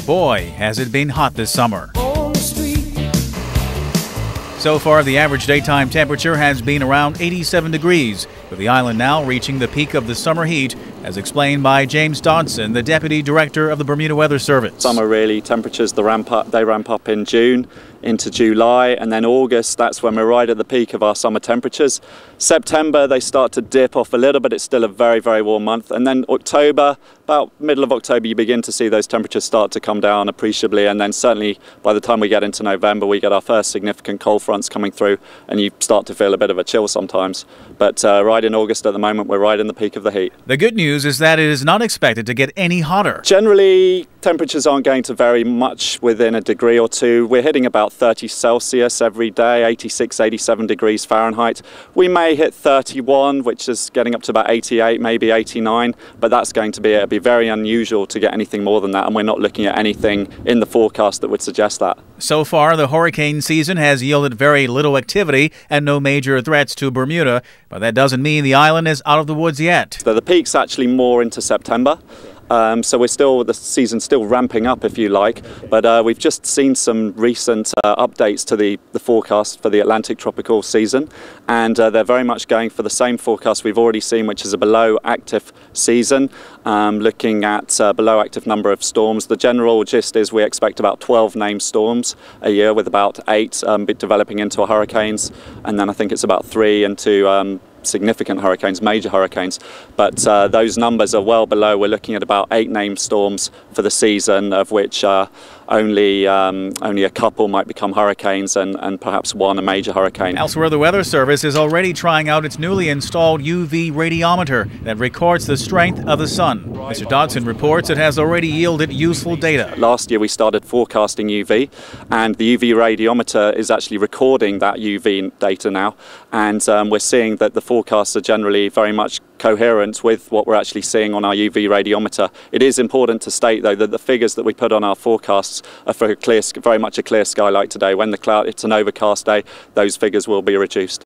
boy, has it been hot this summer. So far, the average daytime temperature has been around 87 degrees, with the island now reaching the peak of the summer heat, as explained by James Dodson, the Deputy Director of the Bermuda Weather Service. Summer really, temperatures, they ramp up in June into July, and then August, that's when we're right at the peak of our summer temperatures. September, they start to dip off a little, but it's still a very, very warm month. And then October, about middle of October, you begin to see those temperatures start to come down appreciably. And then certainly by the time we get into November, we get our first significant cold fronts coming through, and you start to feel a bit of a chill sometimes. But right in August at the moment, we're right in the peak of the heat. The good news is that it is not expected to get any hotter. Generally, temperatures aren't going to vary much within a degree or two. We're hitting about 30 Celsius every day, 86, 87 degrees Fahrenheit. We may hit 31, which is getting up to about 88, maybe 89, but that's going to be, it'd be very unusual to get anything more than that, and we're not looking at anything in the forecast that would suggest that. So far, the hurricane season has yielded very little activity and no major threats to Bermuda, but that doesn't mean the island is out of the woods yet. So the peak's actually more into September. So the season's still ramping up, if you like, but we've just seen some recent updates to the forecast for the Atlantic tropical season, and they're very much going for the same forecast we've already seen, which is a below active season, looking at below active number of storms. The general gist is we expect about 12 named storms a year, with about 8 developing into hurricanes, and then I think it's about 3 into significant hurricanes, major hurricanes, but those numbers are well below. We're looking at about 8 named storms for the season, of which only a couple might become hurricanes, and perhaps one a major hurricane. Elsewhere, the Weather Service is already trying out its newly installed UV radiometer that records the strength of the sun. Mr. Dodson reports it has already yielded useful data. Last year we started forecasting UV, and the UV radiometer is actually recording that UV data now, and we're seeing that the forecasts are generally very much coherent with what we're actually seeing on our UV radiometer. It is important to state, though, that the figures that we put on our forecasts are for very much a clear sky like today. When it's an overcast day, those figures will be reduced.